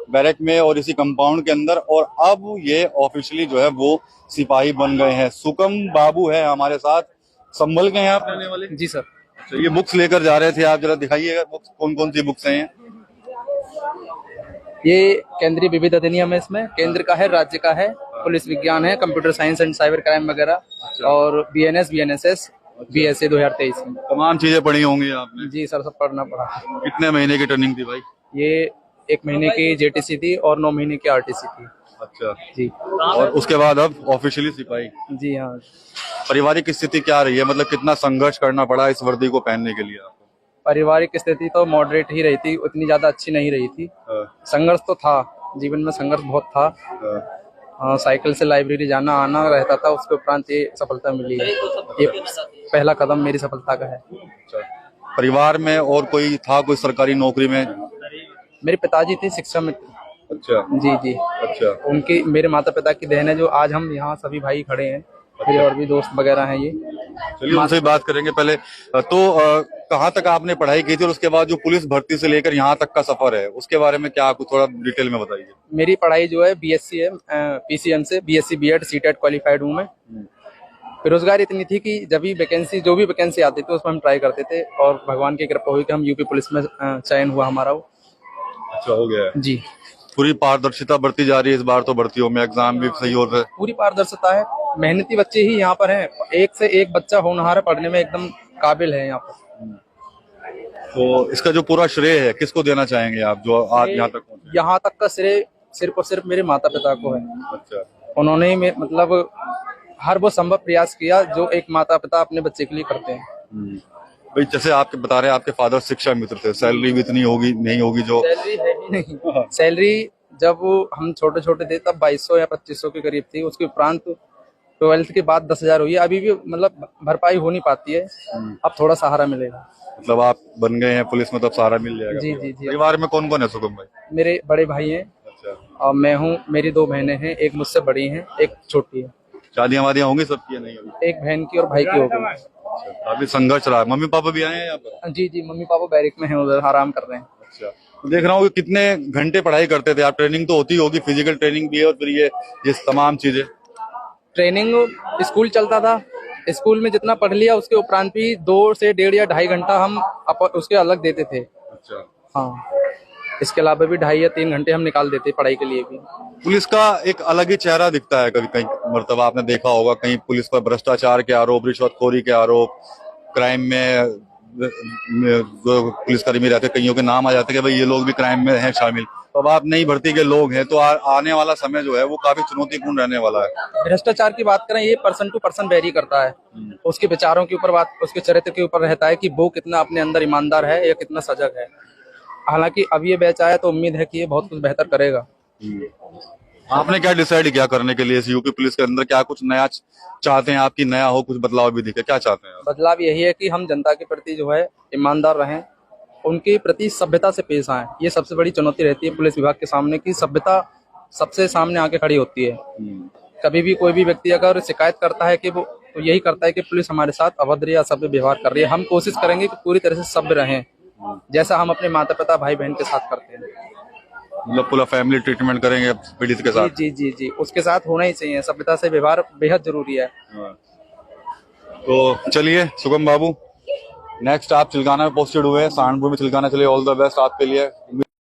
Barrack में और इसी कंपाउंड के अंदर, और अब ये ऑफिशियली जो है वो सिपाही बन गए हैं। सुकम बाबू है हमारे साथ, संभल के हैं आप रहने वाले? जी सर। तो ये बुक्स लेकर जा रहे थे आप, जरा दिखाइएगा बुक्स, कौन कौन सी बुक्स हैं ये? ये केंद्रीय विविध अधिनियम है, इसमें केंद्र का है, राज्य का है, पुलिस विज्ञान है, computer science and cyber crime वगैरह, और बीएनएस, बीएनएसएस, बीएसए 2023 में तमाम चीजें पढ़ी होंगी आपने? जी सर, सब पढ़ना पड़ा। कितने महीने की ट्रेनिंग थी भाई? ये 1 महीने की जेटीसी थी और 9 महीने की आरटीसी थी। अच्छा जी। और उसके बाद अब ऑफिशियली सिपाही? जी हाँ। पारिवारिक स्थिति क्या रही है, मतलब कितना संघर्ष करना पड़ा इस वर्दी को पहनने के लिए आपको? पारिवारिक स्थिति तो मॉडरेट ही रही थी, उतनी ज्यादा अच्छी नहीं रही थी। संघर्ष तो था, जीवन में संघर्ष बहुत था। साइकिल से लाइब्रेरी जाना आना रहता था, उसके उपरांत ये सफलता मिली है। ये पहला कदम मेरी सफलता का है। परिवार में और कोई था, कोई सरकारी नौकरी में? मेरे पिताजी थे शिक्षा में। अच्छा जी जी। अच्छा। उनकी, मेरे माता पिता की देन है जो आज हम यहाँ सभी भाई खड़े हैं। मेरे और भी दोस्त वगैरह हैं ये। चलिए उनसे बात करेंगे पहले। तो कहाँ तक आपने पढ़ाई की थी, और उसके बाद जो पुलिस भर्ती से लेकर यहाँ तक का सफर है उसके बारे में क्या कुछ थोड़ा डिटेल में बताइए। मेरी पढ़ाई जो है बीएससी है, पीसीएम से, बीएससी बीएड सीटेट क्वालिफाइड हूँ मैं। बेरोजगारी इतनी थी कि जब भी वैकेंसी, जो भी वैकेंसी आती थी उसमें हम ट्राई करते थे, और भगवान की कृपा हुई कि हम यूपी पुलिस में चयन हुआ हमारा वो। अच्छा, हो गया है जी। पूरी पारदर्शिता बढ़ती जा रही है इस बार तो भर्तियों में, एग्जाम भी सही हो रहा है? पूरी पारदर्शिता है, मेहनती बच्चे ही यहाँ पर हैं, एक से एक बच्चा होनहार है, पढ़ने में एकदम काबिल है यहाँ पर। तो इसका जो पूरा श्रेय है किसको देना चाहेंगे आप, जो आज यहाँ तक पहुंचे? यहाँ तक का श्रेय सिर्फ और सिर्फ मेरे माता पिता को है। अच्छा। उन्होंने ही मतलब हर वो संभव प्रयास किया जो एक माता पिता अपने बच्चे के लिए करते हैं। भाई जैसे आपके बता रहे हैं आपके फादर शिक्षा मित्र थे, सैलरी भी इतनी होगी नहीं होगी जो? सैलरी है ही नहीं। सैलरी जब हम छोटे छोटे थे तब 2200 या 2500 के करीब थी। उसके उपरांत 12th के बाद 10,000 हुई है। अभी भी मतलब भरपाई हो नहीं पाती है। अब थोड़ा सहारा मिलेगा। मतलब आप बन गए हैं पुलिस में, तब सहारा मिल जाएगा? जी जी जी। परिवार में कौन कौन है सुगम भाई? मेरे बड़े भाई हैं। अच्छा। और मैं हूँ, मेरी 2 बहनें हैं, एक मुझसे बड़ी हैं, एक छोटी है। शादियां वादियां होंगी सबकी या नहीं होगी? एक बहन की और भाई की हो गई। काफी संघर्ष रहा। मम्मी पापा भी आए हैं यहाँ पर? जी जी, मम्मी पापा बैरिक में हैं, उधर आराम कर रहे हैं। अच्छा। तो देख रहा हूँ कि कितने घंटे पढ़ाई करते थे आप? ट्रेनिंग तो होती होगी, फिजिकल ट्रेनिंग भी है और फिर ये तमाम चीजें? ट्रेनिंग स्कूल चलता था, स्कूल में जितना पढ़ लिया उसके उपरांत भी 2 से 1.5 या 2.5 घंटा हम उसके अलग देते थे। अच्छा। हाँ, इसके अलावा भी 2.5 या 3 घंटे हम निकाल देते पढ़ाई के लिए भी। पुलिस का एक अलग ही चेहरा दिखता है। कभी कहीं मर्तबा आपने देखा होगा, कहीं पुलिस पर भ्रष्टाचार के आरोप, रिश्वतखोरी के आरोप, क्राइम में जो पुलिसकर्मी रहते कईयों के नाम आ जाते हैं कि भाई ये लोग भी क्राइम में हैं शामिल। तो अब आप नई भर्ती के लोग हैं, तो आने वाला समय जो है वो काफी चुनौतीपूर्ण रहने वाला है। भ्रष्टाचार की बात करें, ये पर्सन टू पर्सन वेरी करता है। उसके विचारों के ऊपर बात, उसके चरित्र के ऊपर रहता है कि वो कितना अपने अंदर ईमानदार है या कितना सजग है। हालांकि अब ये बैच आया तो उम्मीद है कि ये बहुत कुछ बेहतर करेगा। आपने क्या डिसाइड किया करने के लिए इस यूपी पुलिस के अंदर? क्या कुछ नया चाहते हैं आपकी, नया हो, कुछ बदलाव भी दिखे, क्या चाहते हैं आप? बदलाव यही है कि हम जनता के प्रति जो है ईमानदार रहें, उनके प्रति सभ्यता से पेश आए। ये सबसे बड़ी चुनौती रहती है पुलिस विभाग के सामने, कि सभ्यता सबसे सामने आके खड़ी होती है। कभी भी कोई भी व्यक्ति अगर शिकायत करता है कि वो, तो यही करता है कि पुलिस हमारे साथ अभद्र या असभ्य व्यवहार कर रही है। हम कोशिश करेंगे कि पूरी तरह से सभ्य रहें, जैसा हम अपने माता पिता भाई बहन के साथ करते हैं। मतलब पूरा फैमिली ट्रीटमेंट करेंगे पीड़ित के साथ? जी जी जी, उसके साथ होना ही चाहिए। सभ्यता से व्यवहार बेहद जरूरी है। तो चलिए सुगम बाबू, नेक्स्ट आप चिलकाना में पोस्टेड हुए हैं, सहारनपुर में चिलकाना। चलिए ऑल द बेस्ट आपके लिए।